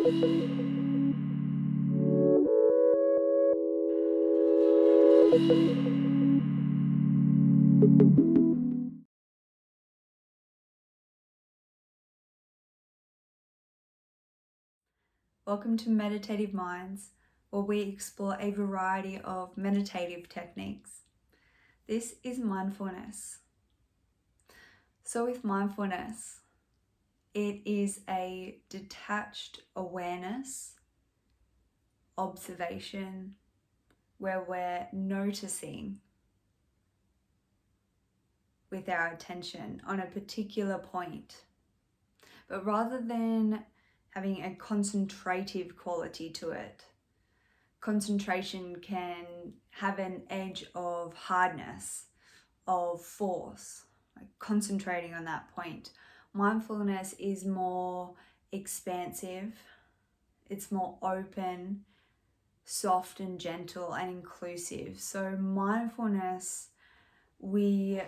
Welcome to Meditative Minds, where we explore a variety of meditative techniques. This is mindfulness. So with mindfulness, it is a detached awareness, observation, where we're noticing with our attention on a particular point. But rather than having a concentrative quality to it, concentration can have an edge of hardness, of force, like concentrating on that point. Mindfulness is more expansive, it's more open, soft and gentle and inclusive. So mindfulness, we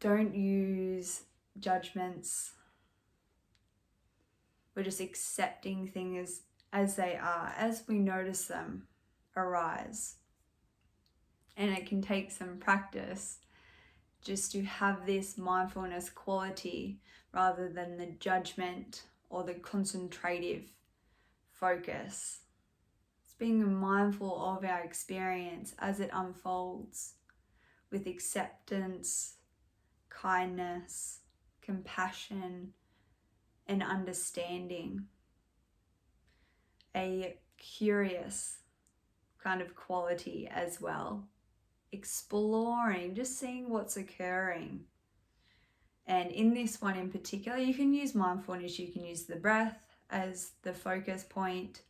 don't use judgments. We're just accepting things as they are, as we notice them arise. And it can take some practice just to have this mindfulness quality rather than the judgment or the concentrative focus. It's being mindful of our experience as it unfolds with acceptance, kindness, compassion, and understanding. A curious kind of quality as well. Exploring, just seeing what's occurring. And in this one in particular, you can use mindfulness, you can use the breath as the focus point.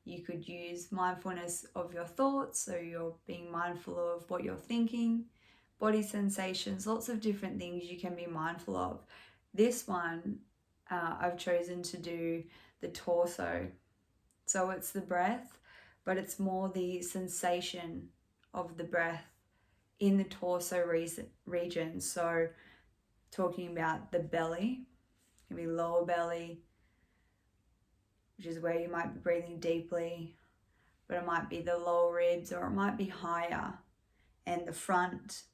You could use mindfulness of your thoughts, so you're being mindful of what you're thinking, body sensations, lots of different things you can be mindful of. This one, I've chosen to do the torso. So it's the breath, but it's more the sensation of the breath in the torso region. So talking about the belly, it can be lower belly, which is where you might be breathing deeply, but it might be the lower ribs or it might be higher, and the front,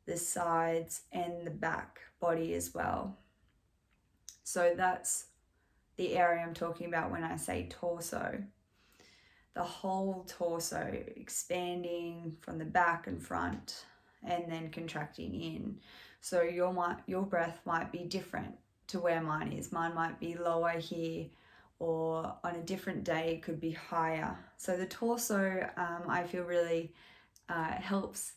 the sides, and the back body as well. So that's the area I'm talking about when I say torso. The whole torso expanding from the back and front and then contracting in. So your breath might be different to where mine is. Mine might be lower here, or on a different day it could be higher. So the torso, I feel really helps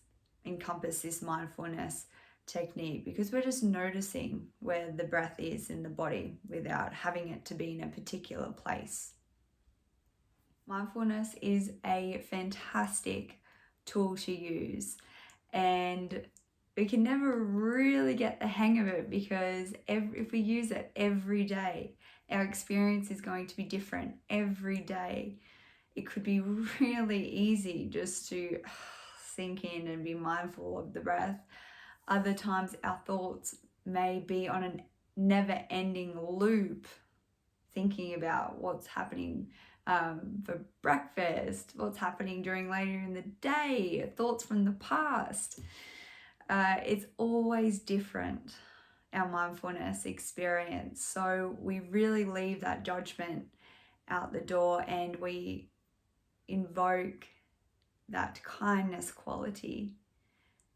encompass this mindfulness technique, because we're just noticing where the breath is in the body without having it to be in a particular place. Mindfulness is a fantastic tool to use, and we can never really get the hang of it, because if we use it every day, our experience is going to be different every day. It could be really easy just to sink in and be mindful of the breath. Other times our thoughts may be on a never-ending loop, thinking about what's happening for breakfast, what's happening during later in the day, thoughts from the past. It's always different, our mindfulness experience. So we really leave that judgment out the door and we invoke that kindness quality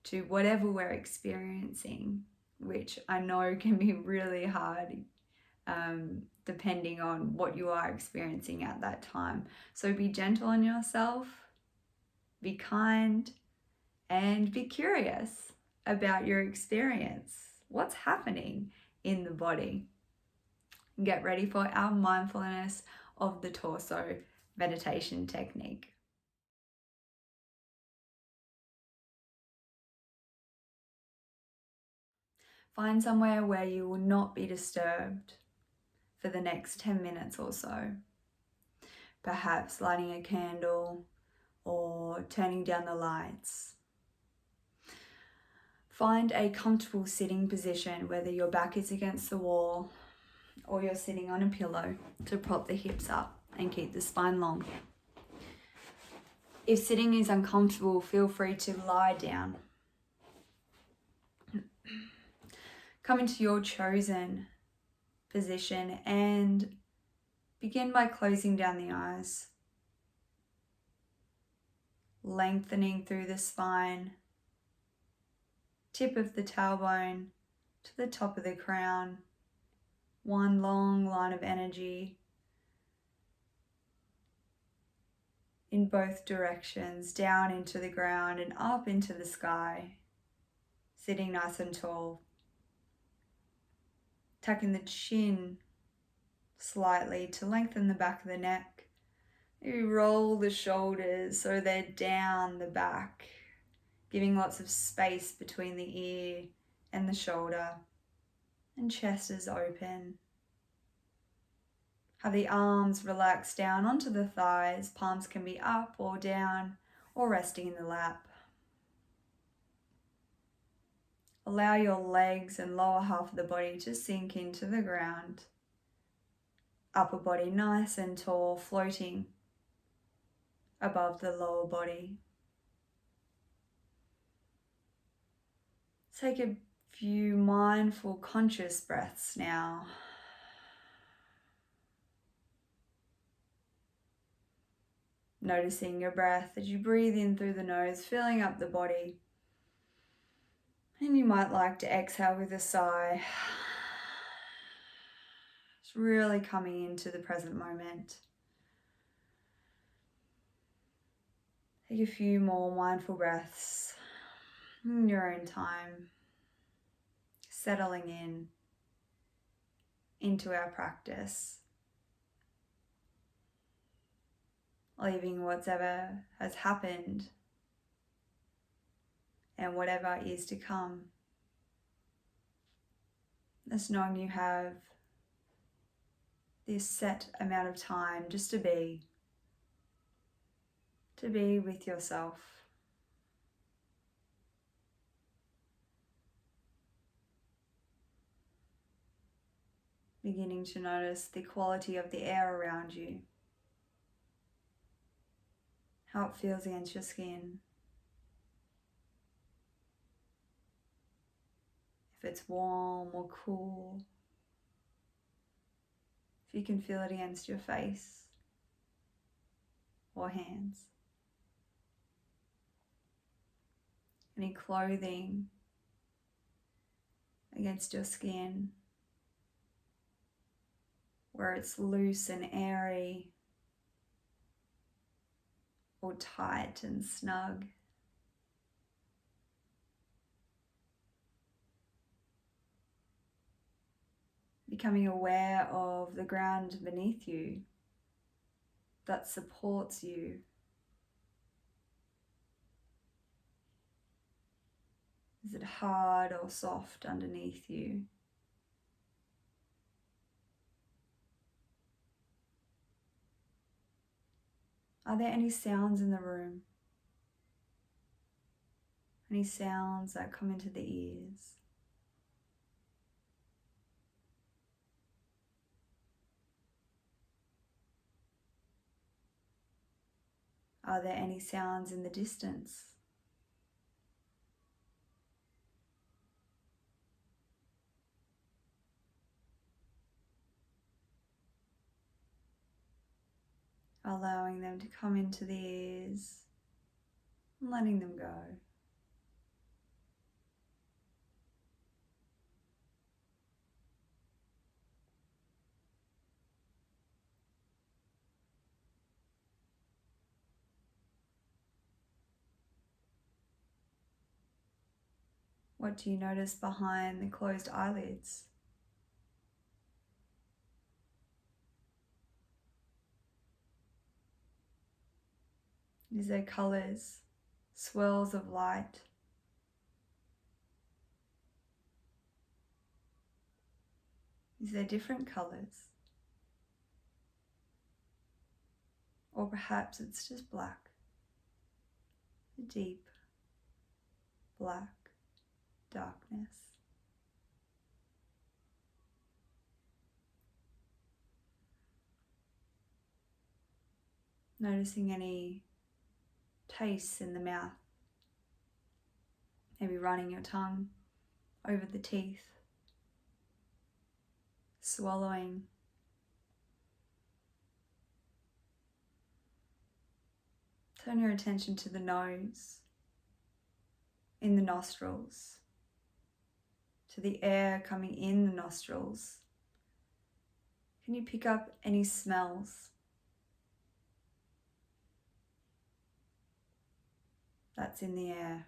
to whatever we're experiencing, which I know can be really hard depending on what you are experiencing at that time. So be gentle on yourself, be kind, and be curious about your experience. What's happening in the body? Get ready for our mindfulness of the torso meditation technique. Find somewhere where you will not be disturbed for the next 10 minutes or so. Perhaps lighting a candle or turning down the lights. Find a comfortable sitting position, whether your back is against the wall or you're sitting on a pillow to prop the hips up and keep the spine long. If sitting is uncomfortable, feel free to lie down. Come into your chosen position and begin by closing down the eyes, lengthening through the spine, tip of the tailbone to the top of the crown, one long line of energy in both directions, down into the ground and up into the sky, sitting nice and tall. Tucking the chin slightly to lengthen the back of the neck. You roll the shoulders so they're down the back, giving lots of space between the ear and the shoulder, and chest is open. Have the arms relax down onto the thighs. Palms can be up or down or resting in the lap. Allow your legs and lower half of the body to sink into the ground. Upper body nice and tall, floating above the lower body. Take a few mindful, conscious breaths now. Noticing your breath as you breathe in through the nose, filling up the body. And you might like to exhale with a sigh. It's really coming into the present moment. Take a few more mindful breaths in your own time, settling in into our practice, leaving whatever has happened and whatever is to come. Just knowing you have this set amount of time just to be with yourself. Beginning to notice the quality of the air around you, how it feels against your skin. If it's warm or cool, if you can feel it against your face or hands. Any clothing against your skin, where it's loose and airy or tight and snug. Becoming aware of the ground beneath you that supports you. Is it hard or soft underneath you? Are there any sounds in the room? Any sounds that come into the ears? Are there any sounds in the distance? Allowing them to come into the ears and letting them go. What do you notice behind the closed eyelids? Is there colours, swirls of light? Is there different colours? Or perhaps it's just black, a deep black darkness. Noticing any tastes in the mouth. Maybe running your tongue over the teeth. Swallowing. Turn your attention to the nose, in the nostrils, to the air coming in the nostrils. Can you pick up any smells that's in the air?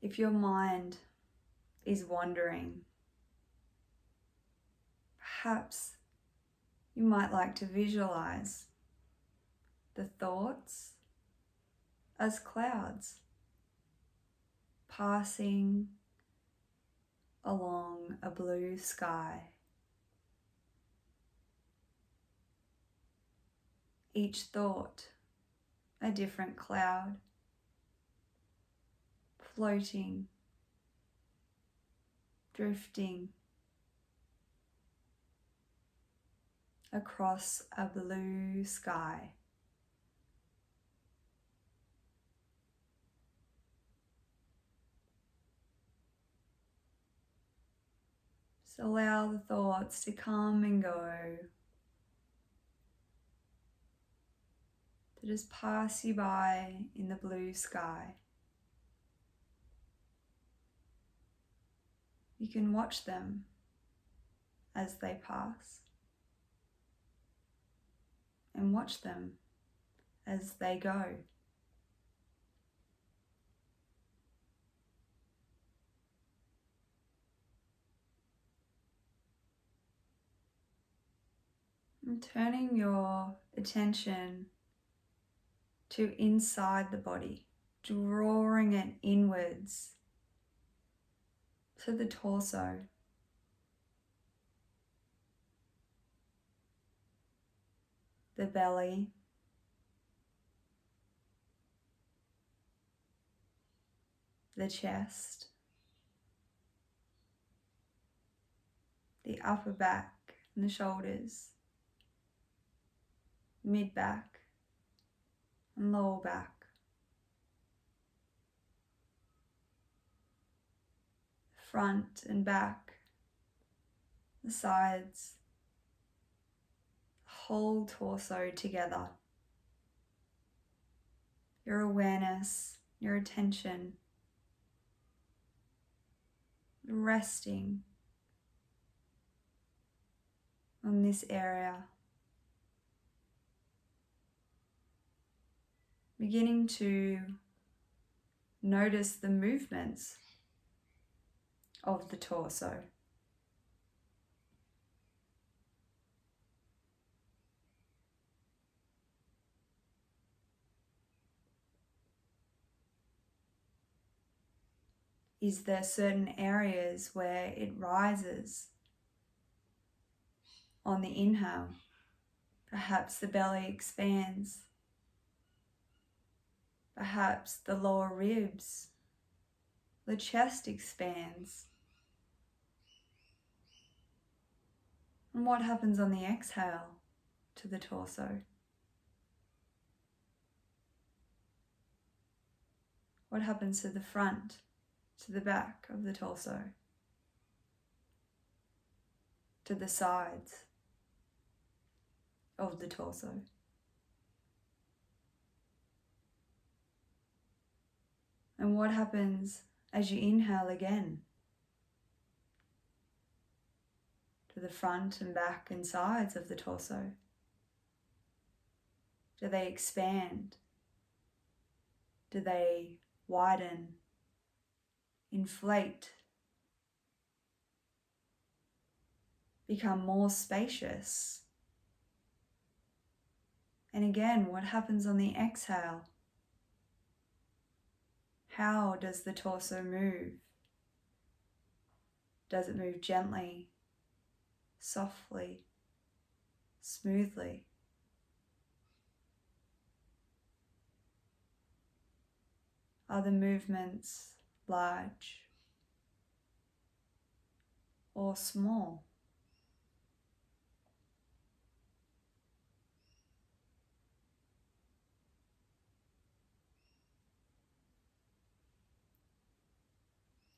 If your mind is wandering, perhaps you might like to visualize the thoughts as clouds passing along a blue sky. Each thought a different cloud, floating, drifting across a blue sky. So allow the thoughts to come and go, to just pass you by in the blue sky. You can watch them as they pass, and watch them as they go. And turning your attention to inside the body, drawing it inwards to the torso. The belly, the chest, the upper back and the shoulders, mid back and lower back, front and back, the sides, the whole torso together. Your awareness, your attention, resting on this area. Beginning to notice the movements of the torso. Is there certain areas where it rises on the inhale? Perhaps the belly expands. Perhaps the lower ribs, the chest expands. And what happens on the exhale to the torso? What happens to the front, to the back of the torso? To the sides of the torso? And what happens as you inhale again? To the front and back and sides of the torso? Do they expand? Do they widen, inflate, become more spacious? And again, what happens on the exhale? How does the torso move? Does it move gently, softly, smoothly? Are the movements large or small.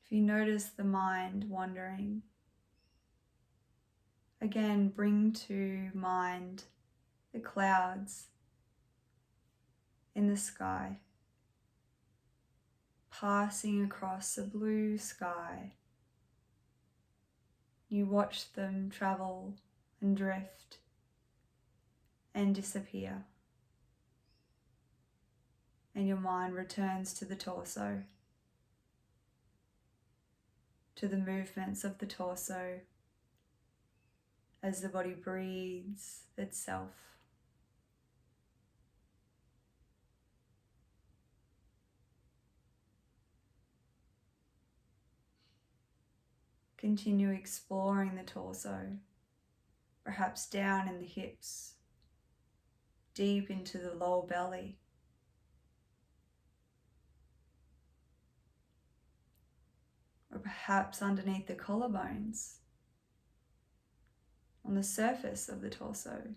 If you notice the mind wandering, again, bring to mind the clouds in the sky, passing across a blue sky. You watch them travel and drift and disappear, and your mind returns to the torso, to the movements of the torso as the body breathes itself. Continue exploring the torso, perhaps down in the hips, deep into the lower belly. Or perhaps underneath the collarbones, on the surface of the torso.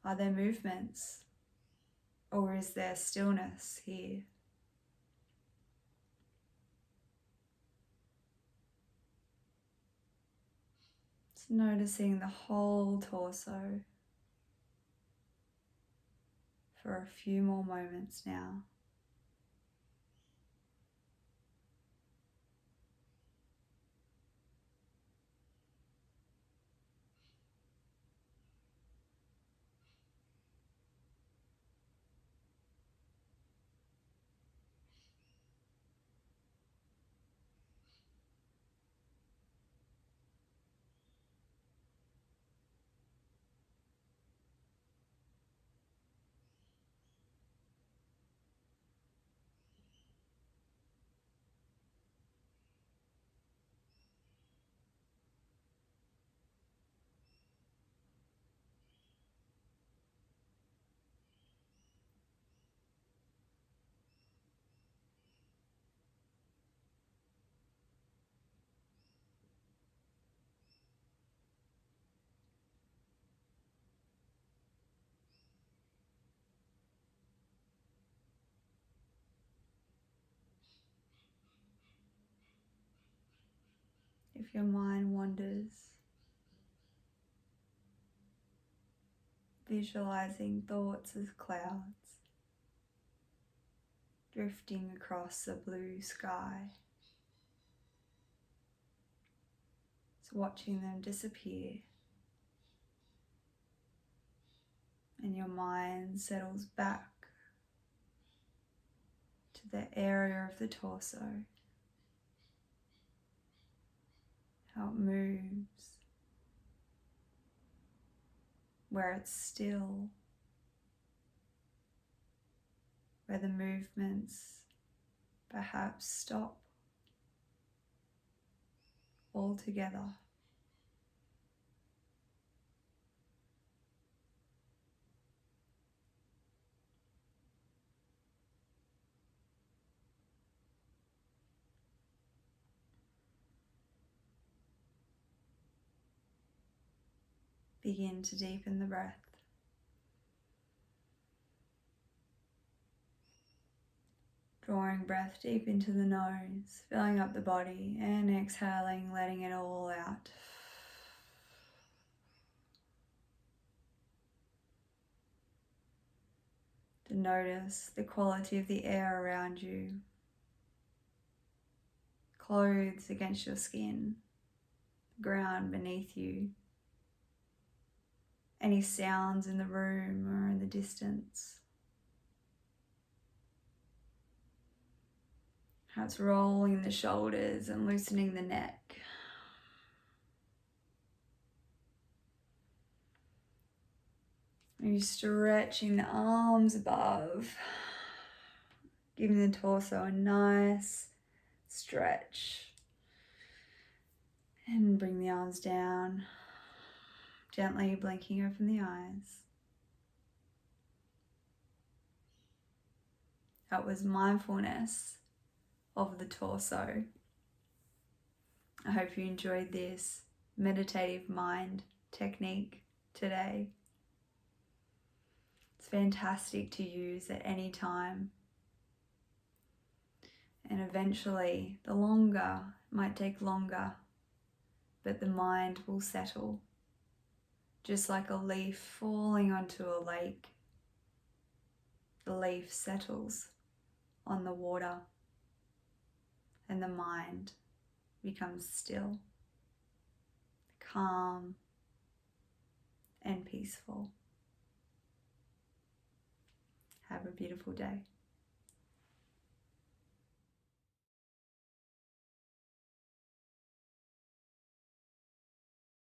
Are there movements, or is there stillness here? Just noticing the whole torso for a few more moments now. If your mind wanders, visualizing thoughts as clouds drifting across a blue sky, so watching them disappear, and your mind settles back to the area of the torso, how it moves, where it's still, where the movements perhaps stop altogether. Begin to deepen the breath. Drawing breath deep into the nose, filling up the body, and exhaling, letting it all out. To notice the quality of the air around you, clothes against your skin, the ground beneath you, any sounds in the room or in the distance. How it's rolling the shoulders and loosening the neck. Maybe stretching the arms above, giving the torso a nice stretch. And bring the arms down, gently blinking open the eyes. That was mindfulness of the torso. I hope you enjoyed this meditative mind technique today. It's fantastic to use at any time. And eventually, the longer, might take longer, but the mind will settle. Just like a leaf falling onto a lake, the leaf settles on the water and the mind becomes still, calm, and peaceful. Have a beautiful day.